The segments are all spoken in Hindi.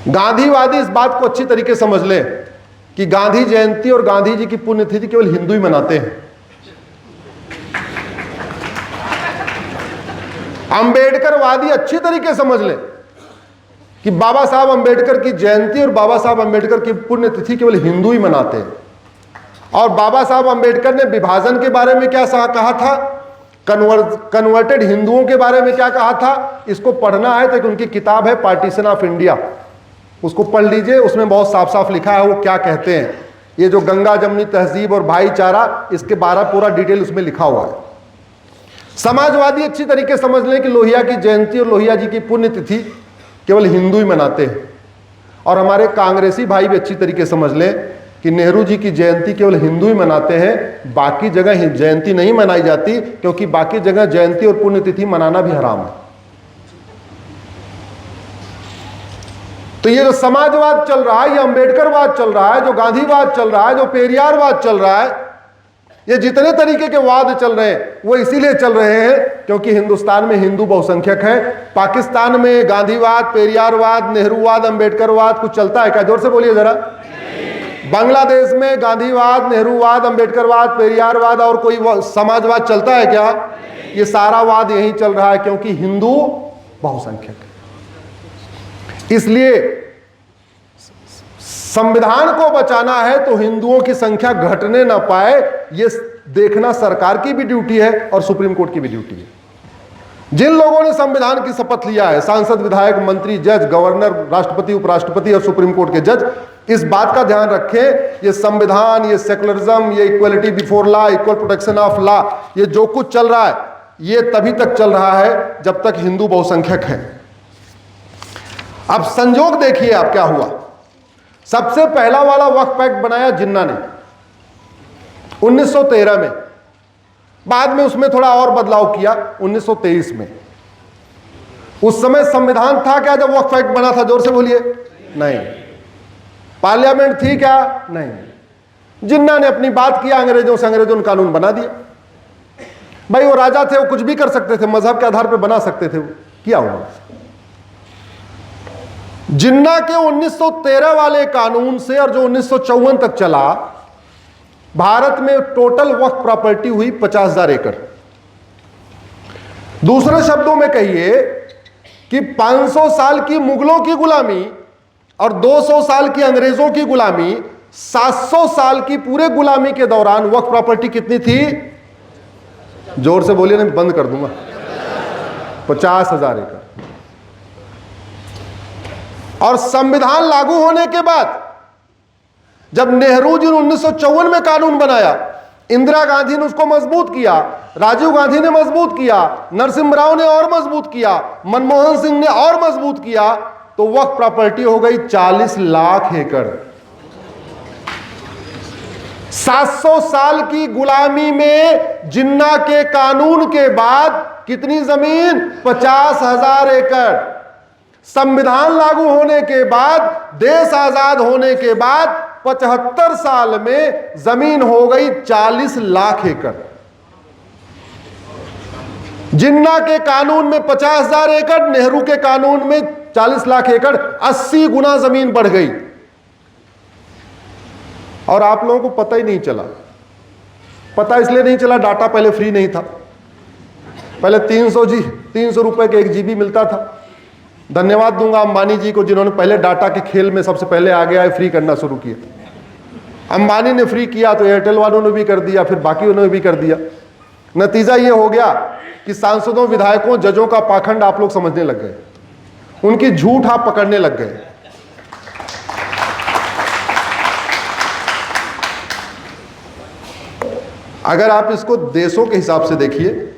गांधीवादी इस बात को अच्छी तरीके समझ लें कि गांधी जयंती और गांधी जी की पुण्यतिथि केवल हिंदू ही मनाते हैं। अंबेडकरवादी अच्छी तरीके समझ लें कि बाबा साहब अंबेडकर की जयंती और बाबा साहब अंबेडकर की पुण्यतिथि केवल हिंदू ही मनाते हैं। और बाबा साहब अंबेडकर ने विभाजन के बारे में क्या कहा था, कन्वर्टेड हिंदुओं के बारे में क्या कहा था, इसको पढ़ना है तो उनकी किताब है पार्टीशन ऑफ इंडिया, उसको पढ़ लीजिए। उसमें बहुत साफ साफ लिखा है वो क्या कहते हैं। ये जो गंगा जमुनी तहजीब और भाईचारा, इसके 12 पूरा डिटेल उसमें लिखा हुआ है। समाजवादी अच्छी तरीके समझ लें कि लोहिया की जयंती और लोहिया जी की पुण्यतिथि केवल हिंदू ही मनाते हैं। और हमारे कांग्रेसी भाई भी अच्छी तरीके समझ लें कि नेहरू जी की जयंती केवल हिंदू ही मनाते हैं, बाकी जगह जयंती नहीं मनाई जाती, क्योंकि बाकी जगह जयंती और पुण्यतिथि मनाना भी हराम है। तो ये जो समाजवाद चल रहा है, ये अंबेडकरवाद चल रहा है, जो गांधीवाद चल रहा है, जो पेरियारवाद चल रहा है, ये जितने तरीके के वाद चल रहे हैं वो इसीलिए चल रहे हैं क्योंकि हिंदुस्तान में हिंदू बहुसंख्यक है। पाकिस्तान में गांधीवाद, पेरियारवाद, नेहरूवाद, अंबेडकरवाद कुछ चलता है क्या? जोर से बोलिए जरा। बांग्लादेश में गांधीवाद, नेहरूवाद, अंबेडकरवाद, पेरियारवाद और कोई समाजवाद चलता है क्या? ये सारा वाद यही चल रहा है क्योंकि हिंदू बहुसंख्यक है। इसलिए संविधान को बचाना है तो हिंदुओं की संख्या घटने ना पाए, ये देखना सरकार की भी ड्यूटी है और सुप्रीम कोर्ट की भी ड्यूटी है। जिन लोगों ने संविधान की शपथ लिया है, सांसद, विधायक, मंत्री, जज, गवर्नर, राष्ट्रपति, उपराष्ट्रपति और सुप्रीम कोर्ट के जज, इस बात का ध्यान रखें, ये संविधान, ये सेकुलरिज्म, ये equality before law, equal protection of law, ये जो कुछ चल रहा है ये तभी तक चल रहा है जब तक हिंदू बहुसंख्यक है। अब संजोग देखिए आप क्या हुआ। सबसे पहला वाला वक्फ एक्ट बनाया जिन्ना ने 1913 में, बाद में उसमें थोड़ा और बदलाव किया 1923 में। उस समय संविधान था क्या जब वक्फ एक्ट बना था? जोर से बोलिए। नहीं। पार्लियामेंट थी क्या? नहीं। जिन्ना ने अपनी बात किया अंग्रेजों से, अंग्रेजों ने कानून बना दिया। भाई वो राजा थे, वो कुछ भी कर सकते थे, मजहब के आधार पर बना सकते थे, वो किया उन्होंने। जिन्ना के 1913 वाले कानून से और जो 1954 तक चला, भारत में टोटल वक्फ प्रॉपर्टी हुई 50,000 एकड़। दूसरे शब्दों में कहिए कि 500 साल की मुगलों की गुलामी और 200 साल की अंग्रेजों की गुलामी, 700 साल की पूरे गुलामी के दौरान वक्फ प्रॉपर्टी कितनी थी? जोर से बोलिए, नहीं बंद कर दूंगा। 50,000 एकड़। और संविधान लागू होने के बाद जब नेहरू जी ने 1954 में कानून बनाया, इंदिरा गांधी ने उसको मजबूत किया, राजीव गांधी ने मजबूत किया, नरसिम्हा राव ने और मजबूत किया, मनमोहन सिंह ने और मजबूत किया, तो वक्फ प्रॉपर्टी हो गई 40 लाख एकड़। 700 साल की गुलामी में जिन्ना के कानून के बाद कितनी जमीन? 50,000 एकड़। संविधान लागू होने के बाद, देश आजाद होने के बाद 75 साल में जमीन हो गई 40 लाख एकड़। जिन्ना के कानून में 50,000 एकड़, नेहरू के कानून में 40 लाख एकड़, 80 गुना जमीन बढ़ गई। और आप लोगों को पता ही नहीं चला। पता इसलिए नहीं चला, डाटा पहले फ्री नहीं था। पहले 300 रुपए के 1 GB मिलता था। धन्यवाद दूंगा अंबानी जी को जिन्होंने पहले डाटा के खेल में सबसे पहले आगे आए, फ्री करना शुरू किया। अंबानी ने फ्री किया तो एयरटेल वालों ने भी कर दिया, फिर बाकी उन्होंने भी कर दिया। नतीजा ये हो गया कि सांसदों, विधायकों, जजों का पाखंड आप लोग समझने लग गए, उनकी झूठ आप पकड़ने लग गए। अगर आप इसको देशों के हिसाब से देखिए,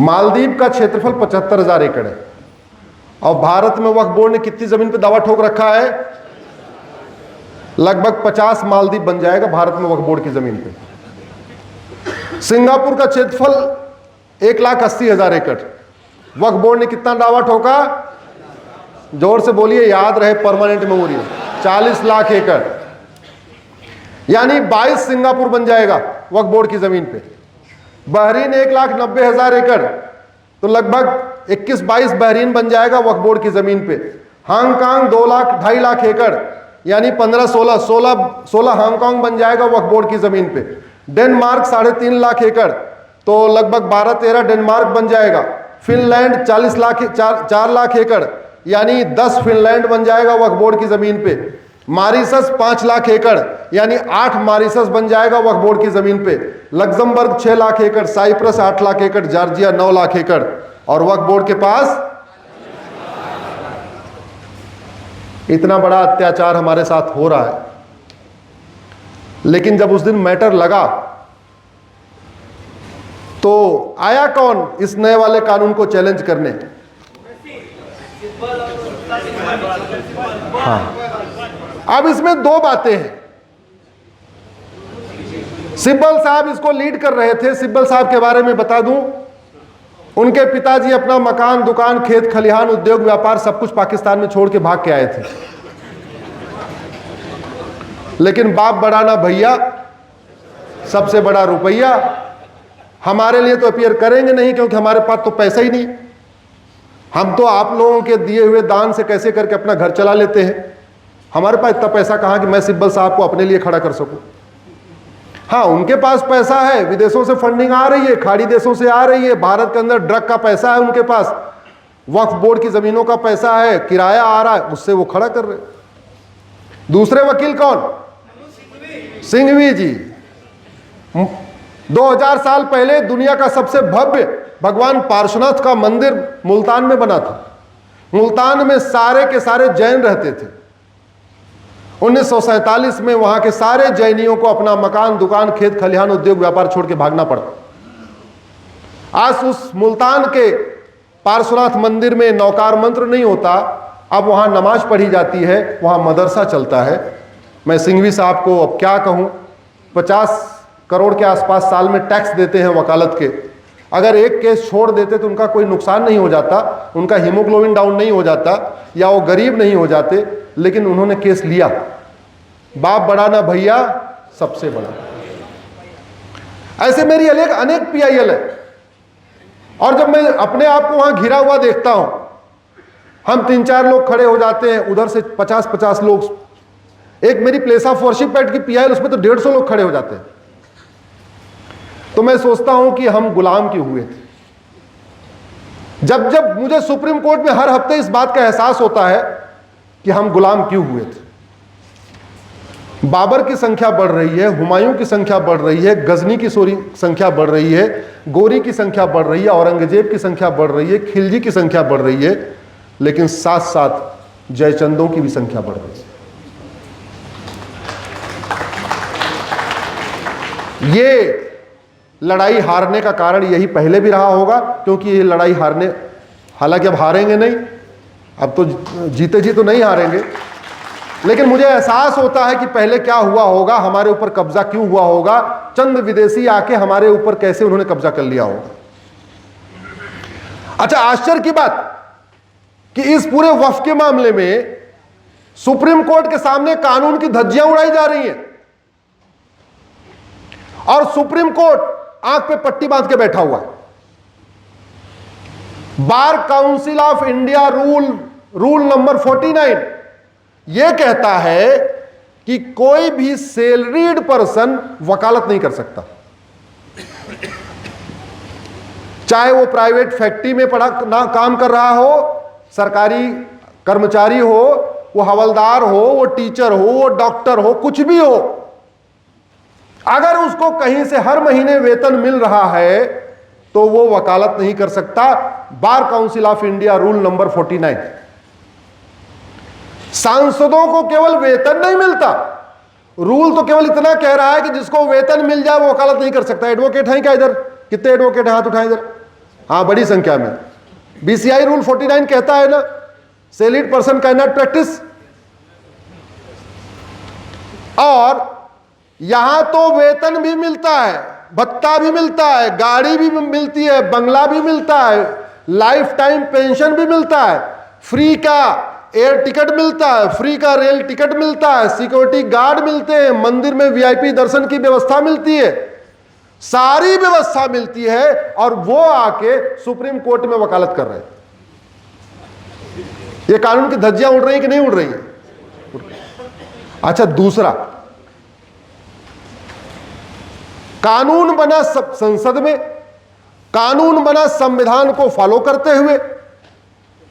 मालदीव का क्षेत्रफल 75,000 एकड़ है और भारत में वक्फ बोर्ड ने कितनी जमीन पे दावा ठोक रखा है? लगभग 50 मालदीव बन जाएगा भारत में वक्फ बोर्ड की जमीन पे। सिंगापुर का क्षेत्रफल 1,80,000 एकड़, वक्फ बोर्ड ने कितना दावा ठोका? जोर से बोलिए, याद रहे, परमानेंट मेमोरी, 40 लाख एकड़। यानी 22 सिंगापुर बन जाएगा वक्फ बोर्ड की जमीन पे। बहरीन 1,90,000 एकड़, तो लगभग 21-22 बहरीन बन जाएगा वक्फ बोर्ड की जमीन पे। हांगकांग 2 लाख 2.5 लाख एकड़ यानी 15-16 हांगकांग बन जाएगा वक्फ बोर्ड की जमीन पे। डेनमार्क 3.5 लाख एकड़, तो लगभग 12-13 डेनमार्क बन जाएगा। फिनलैंड 4 लाख एकड़ यानी 10 फिनलैंड बन जाएगा वक्फ बोर्ड की जमीन पे। मॉरिशस 5 लाख एकड़ यानी 8 मॉरिशस बन जाएगा वक्फ बोर्ड की जमीन पे। लग्जमबर्ग 6 लाख एकड़, साइप्रस 8 लाख एकड़, जॉर्जिया 9 लाख एकड़, और वक्फ बोर्ड के पास इतना बड़ा अत्याचार हमारे साथ हो रहा है। लेकिन जब उस दिन मैटर लगा तो आया कौन इस नए वाले कानून को चैलेंज करने? हाँ, अब इसमें 2 बातें हैं। सिब्बल साहब इसको लीड कर रहे थे। सिब्बल साहब के बारे में बता दूं, उनके पिताजी अपना मकान, दुकान, खेत खलिहान, उद्योग, व्यापार सब कुछ पाकिस्तान में छोड़ के भाग के आए थे। लेकिन बाप बड़ा ना भैया, सबसे बड़ा रुपया। हमारे लिए तो अपीयर करेंगे नहीं क्योंकि हमारे पास तो पैसा ही नहीं। हम तो आप लोगों के दिए हुए दान से कैसे करके अपना घर चला लेते हैं। हमारे पास इतना पैसा कहाँ कि मैं सिब्बल साहब को अपने लिए खड़ा कर सकूं। हाँ, उनके पास पैसा है, विदेशों से फंडिंग आ रही है, खाड़ी देशों से आ रही है, भारत के अंदर ड्रग का पैसा है उनके पास, वक्फ बोर्ड की जमीनों का पैसा है, किराया आ रहा है, उससे वो खड़ा कर रहे। दूसरे वकील कौन? सिंघवी जी। 2000 साल पहले दुनिया का सबसे भव्य भगवान पार्श्वनाथ का मंदिर मुल्तान में बना था। मुल्तान में सारे के सारे जैन रहते थे। 1947 में वहां के सारे जैनियों को अपना मकान, दुकान, खेत खलिहान, उद्योग, व्यापार छोड़ के भागना पड़ा। आज उस मुल्तान के पार्श्वनाथ मंदिर में नौकार मंत्र नहीं होता, अब वहां नमाज पढ़ी जाती है, वहां मदरसा चलता है। मैं सिंघवी साहब को अब क्या कहूं, 50 करोड़ के आसपास साल में टैक्स देते हैं वकालत के। अगर एक केस छोड़ देते तो उनका कोई नुकसान नहीं हो जाता, उनका हीमोग्लोबिन डाउन नहीं हो जाता, या वो गरीब नहीं हो जाते, लेकिन उन्होंने केस लिया। बाप बड़ा ना भैया, सबसे बड़ा। ऐसे मेरी अनेक PIL है। और जब मैं अपने आप को वहां घिरा हुआ देखता हूं, हम 3-4 लोग खड़े हो जाते हैं, उधर से 50-50 लोग। एक मेरी प्लेस ऑफ वर्शिप पैट की PIL, उसमें तो 150 लोग खड़े हो जाते हैं। तो मैं सोचता हूं कि हम गुलाम क्यों हुए थे। जब मुझे सुप्रीम कोर्ट में हर हफ्ते इस बात का एहसास होता है कि हम गुलाम क्यों हुए थे। बाबर की संख्या बढ़ रही है, हुमायूं की संख्या बढ़ रही है, गजनी की संख्या बढ़ रही है, गोरी की संख्या बढ़ रही है, औरंगजेब की संख्या बढ़ रही है, खिलजी की संख्या बढ़ रही है, लेकिन साथ साथ जयचंदों की भी संख्या बढ़ रही है। ये लड़ाई हारने का कारण यही पहले भी रहा होगा, क्योंकि ये लड़ाई हारने, हालांकि अब हारेंगे नहीं, अब तो जीते जी तो नहीं हारेंगे, लेकिन मुझे एहसास होता है कि पहले क्या हुआ होगा, हमारे ऊपर कब्जा क्यों हुआ होगा, चंद विदेशी आके हमारे ऊपर कैसे उन्होंने कब्जा कर लिया होगा। अच्छा, आश्चर्य की बात कि इस पूरे वक्फ के मामले में सुप्रीम कोर्ट के सामने कानून की धज्जियां उड़ाई जा रही हैं और सुप्रीम कोर्ट आंख पे पट्टी बांध के बैठा हुआ है। Bar council of India rule number 49 यह कहता है कि कोई भी सैलरीड पर्सन वकालत नहीं कर सकता, चाहे वो प्राइवेट फैक्ट्री में काम कर रहा हो, सरकारी कर्मचारी हो, वो हवलदार हो, वो टीचर हो, वो डॉक्टर हो, कुछ भी हो। अगर उसको कहीं से हर महीने वेतन मिल रहा है तो वो वकालत नहीं कर सकता। Bar council of India rule number 49। सांसदों को केवल वेतन नहीं मिलता, रूल तो केवल इतना कह रहा है कि जिसको वेतन मिल जाए वो वकालत नहीं कर सकता। एडवोकेट हैं क्या इधर? कितने एडवोकेट हैं? हाथ उठाएं इधर। हाँ, बड़ी संख्या में। BCI रूल 49 कहता है ना, salaried person can not practice. और यहां तो वेतन भी मिलता है, भत्ता भी मिलता है, गाड़ी भी मिलती है, बंगला भी मिलता है, लाइफ टाइम पेंशन भी मिलता है, फ्री का एयर टिकट मिलता है, फ्री का रेल टिकट मिलता है, सिक्योरिटी गार्ड मिलते हैं, मंदिर में VIP दर्शन की व्यवस्था मिलती है, सारी व्यवस्था मिलती है, और वो आके सुप्रीम कोर्ट में वकालत कर रहे हैं। ये कानून की धज्जियां उड़ रही कि नहीं उड़ रही है? अच्छा, दूसरा, कानून बना संसद में, कानून बना संविधान को फॉलो करते हुए,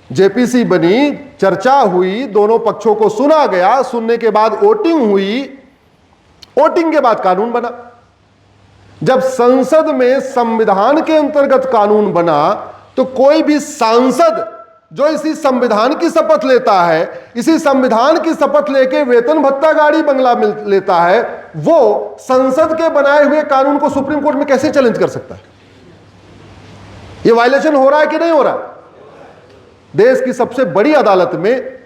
जेपीसी बनी, चर्चा हुई, दोनों पक्षों को सुना गया, सुनने के बाद वोटिंग हुई, वोटिंग के बाद कानून बना। जब संसद में संविधान के अंतर्गत कानून बना तो कोई भी सांसद जो इसी संविधान की शपथ लेता है, इसी संविधान की शपथ लेके वेतन भत्ता गाड़ी बंगला में लेता है, वो संसद के बनाए हुए कानून को सुप्रीम कोर्ट में कैसे चैलेंज कर सकता है? ये वायलेशन हो रहा है कि नहीं हो रहा? देश की सबसे बड़ी अदालत में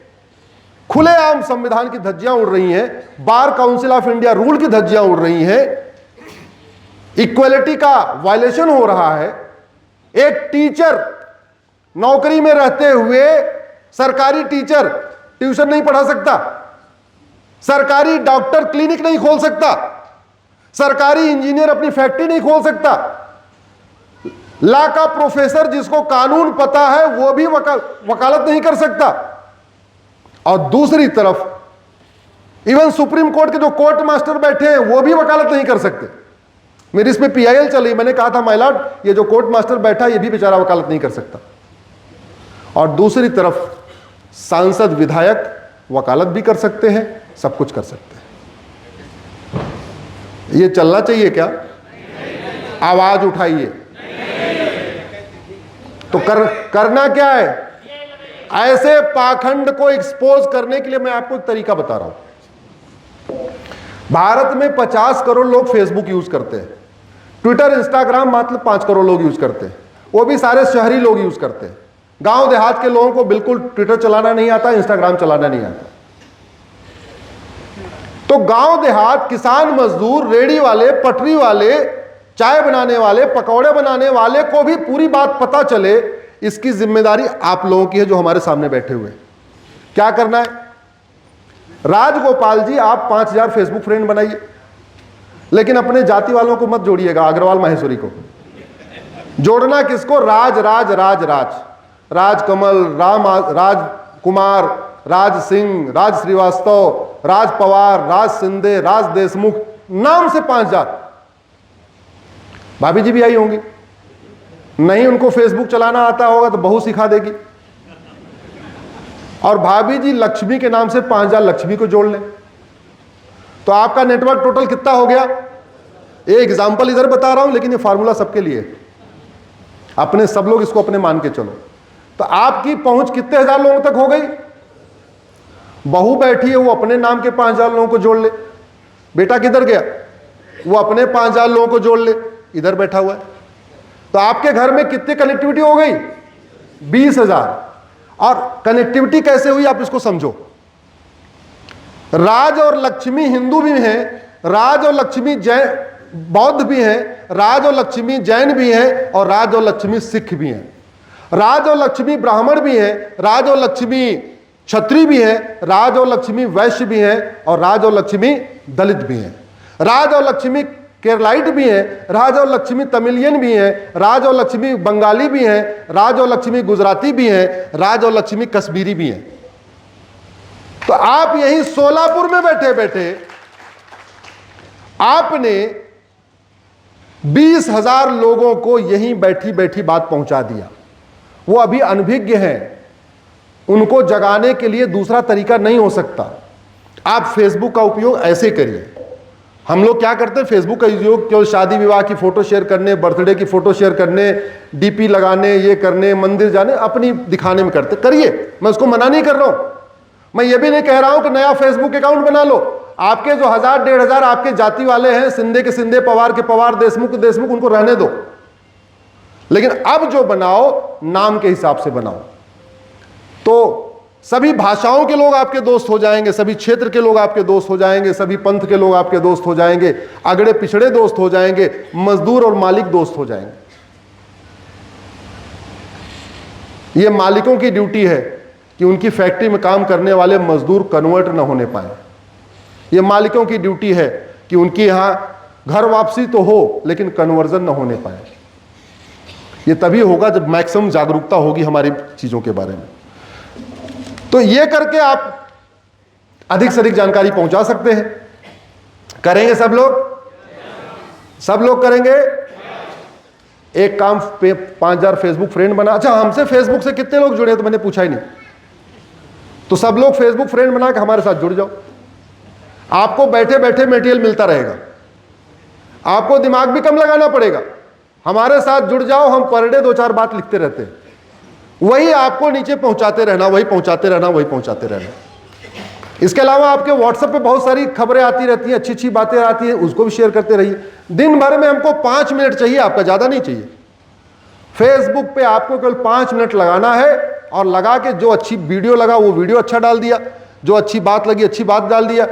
खुलेआम संविधान की धज्जियां उड़ रही हैं, bar council of India rule की धज्जियां उड़ रही हैं, इक्वलिटी का वायलेशन हो रहा है। एक टीचर नौकरी में रहते हुए, सरकारी टीचर ट्यूशन नहीं पढ़ा सकता, सरकारी डॉक्टर क्लिनिक नहीं खोल सकता, सरकारी इंजीनियर अपनी फैक्ट्री नहीं खोल सकता, लॉ का प्रोफेसर जिसको कानून पता है वो भी वकालत नहीं कर सकता। और दूसरी तरफ इवन सुप्रीम कोर्ट के जो कोर्ट मास्टर बैठे हैं वो भी वकालत नहीं कर सकते। मेरी इसमें पीआईएल चली, मैंने कहा था माय लॉर्ड, ये जो कोर्ट मास्टर बैठा ये भी बेचारा वकालत नहीं कर सकता। और दूसरी तरफ सांसद विधायक वकालत भी कर सकते हैं, सब कुछ कर सकते हैं। ये चलना चाहिए क्या? आवाज उठाइए। तो करना क्या है? ऐसे पाखंड को एक्सपोज करने के लिए मैं आपको एक तरीका बता रहा हूं। भारत में 50 करोड़ लोग फेसबुक यूज करते हैं, ट्विटर इंस्टाग्राम मात्र 5 करोड़ लोग यूज करते हैं, वो भी सारे शहरी लोग यूज करते हैं। गांव देहात के लोगों को बिल्कुल ट्विटर चलाना नहीं आता, इंस्टाग्राम चलाना नहीं आता। तो गांव देहात, किसान मजदूर, रेडी वाले, पटरी वाले, चाय बनाने वाले, पकौड़े बनाने वाले को भी पूरी बात पता चले, इसकी जिम्मेदारी आप लोगों की है जो हमारे सामने बैठे हुए। क्या करना है? राजगोपाल जी, आप 5000 फेसबुक फ्रेंड बनाइए, लेकिन अपने जाति वालों को मत जोड़िएगा, अग्रवाल माहेश्वरी को जोड़ना। किसको? राज राज राज राज राज कमल, राज कुमार, राज सिंह, राज श्रीवास्तव, राज पवार, राज सिंधे, राज देशमुख, नाम से 5000। भाभी जी भी आई होंगी, नहीं उनको फेसबुक चलाना आता होगा तो बहू सिखा देगी। और भाभी जी लक्ष्मी के नाम से 5000 लक्ष्मी को जोड़ लें, तो आपका नेटवर्क टोटल कितना हो गया? एक एग्जांपल इधर बता रहा हूं, लेकिन ये फार्मूला सबके लिए, अपने सब लोग इसको अपने मान के चलो। तो आपकी पहुंच कितने हजार लोगों तक हो गई? बहू बैठी है, वो अपने नाम के 5000 लोगों को जोड़ ले। बेटा किधर गया? वो अपने 5000 लोगों को जोड़ ले, इधर बैठा हुआ है। तो आपके घर में कितनी कनेक्टिविटी हो गई? 20,000। और कनेक्टिविटी कैसे हुई आप इसको समझो। राज और लक्ष्मी हिंदू भी हैं, राज और लक्ष्मी जैन बौद्ध भी हैं, राज और लक्ष्मी जैन भी हैं, और राज और लक्ष्मी सिख भी हैं। राज और लक्ष्मी ब्राह्मण भी हैं, राज और लक्ष्मी क्षत्रिय भी हैं, राज और लक्ष्मी वैश्य भी हैं, और राज और लक्ष्मी दलित भी हैं। राज और लक्ष्मी केरलाइट भी हैं, राज और लक्ष्मी तमिलियन भी हैं, राज और लक्ष्मी बंगाली भी हैं, राज और लक्ष्मी गुजराती भी हैं, राज और लक्ष्मी कश्मीरी भी हैं। तो आप यही सोलापुर में बैठे बैठे आपने 20,000 लोगों को यहीं बैठी बैठी बात पहुंचा दिया। वो अभी अनभिज्ञ हैं, उनको जगाने के लिए दूसरा तरीका नहीं हो सकता। आप फेसबुक का उपयोग ऐसे करिए। हम लोग क्या करते हैं? फेसबुक का उपयोग केवल शादी विवाह की फोटो शेयर करने, बर्थडे की फोटो शेयर करने, डीपी लगाने, ये करने, मंदिर जाने, अपनी दिखाने में करते। करिए, मैं उसको मना नहीं कर रहा हूं। मैं ये भी नहीं कह रहा हूं कि नया फेसबुक अकाउंट बना लो। आपके जो 1000 1500 आपके जाति वाले हैं, सिंधे के सिंधे, पवार के पवार, देशमुख के देशमुख, उनको रहने दो। लेकिन अब जो बनाओ नाम के हिसाब से बनाओ, तो सभी भाषाओं के लोग आपके दोस्त हो जाएंगे, सभी क्षेत्र के लोग आपके दोस्त हो जाएंगे, सभी पंथ के लोग आपके दोस्त हो जाएंगे, अगड़े पिछड़े दोस्त हो जाएंगे, मजदूर और मालिक दोस्त हो जाएंगे। यह मालिकों की ड्यूटी है कि उनकी फैक्ट्री में काम करने वाले मजदूर कन्वर्ट न होने पाए। यह मालिकों की ड्यूटी है कि उनकी यहां घर वापसी तो हो, लेकिन कन्वर्जन न होने पाए। यह तभी होगा जब मैक्सिमम जागरूकता होगी हमारी चीजों के बारे में। तो ये करके आप अधिक से अधिक जानकारी पहुंचा सकते हैं। करेंगे सब लोग? सब लोग करेंगे? एक काम पे 5000 फेसबुक फ्रेंड बना। अच्छा, हमसे फेसबुक से कितने लोग जुड़े हैं तो मैंने पूछा ही नहीं। तो सब लोग फेसबुक फ्रेंड बना के हमारे साथ जुड़ जाओ। आपको बैठे बैठे मटेरियल मिलता रहेगा, आपको दिमाग भी कम लगाना पड़ेगा। हमारे साथ जुड़ जाओ, हम पर डे 2-4 बात लिखते रहते हैं, वही आपको नीचे पहुंचाते रहना, वही पहुंचाते रहना, वही पहुंचाते रहना। इसके अलावा आपके व्हाट्सएप पे बहुत सारी खबरें आती रहती हैं, अच्छी अच्छी बातें आती हैं, उसको भी शेयर करते रहिए। दिन भर में हमको 5 मिनट चाहिए, आपका ज़्यादा नहीं चाहिए। फेसबुक पे आपको केवल 5 मिनट लगाना है, और लगा के जो अच्छी वीडियो लगा वो वीडियो अच्छा डाल दिया, जो अच्छी बात लगी अच्छी बात डाल दिया।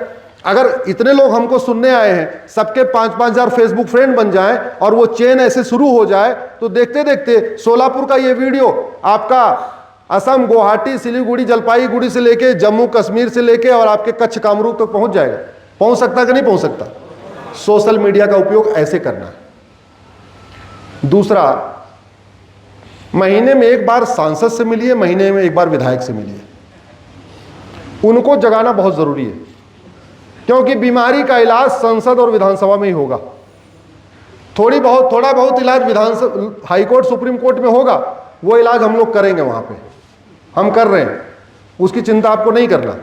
अगर इतने लोग हमको सुनने आए हैं, सबके 5-5 हजार फेसबुक फ्रेंड बन जाएं और वो चेन ऐसे शुरू हो जाए, तो देखते देखते सोलापुर का ये वीडियो आपका असम, गुवाहाटी, सिलीगुड़ी, जलपाईगुड़ी से लेके जम्मू कश्मीर से लेके और आपके कच्छ कामरूप तक पहुंच जाएगा। पहुंच सकता कि नहीं पहुंच सकता? सोशल मीडिया का उपयोग ऐसे करना है। दूसरा, महीने में एक बार सांसद से मिलिए, महीने में एक बार विधायक से मिलिए। उनको जगाना बहुत जरूरी है, क्योंकि बीमारी का इलाज संसद और विधानसभा में ही होगा। थोड़ा बहुत इलाज विधानसभा, हाईकोर्ट, सुप्रीम कोर्ट में होगा, वो इलाज हम लोग करेंगे वहां पे, हम कर रहे हैं, उसकी चिंता आपको नहीं करना।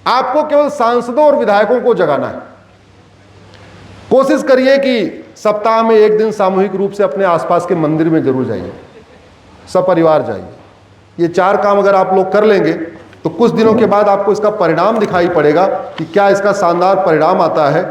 आपको केवल सांसदों और विधायकों को जगाना है। कोशिश करिए कि सप्ताह में एक दिन सामूहिक रूप से अपने आसपास के मंदिर में जरूर जाइए, सपरिवार जाइए। ये 4 काम अगर आप लोग कर लेंगे तो कुछ दिनों के बाद आपको इसका परिणाम दिखाई पड़ेगा कि क्या इसका शानदार परिणाम आता है।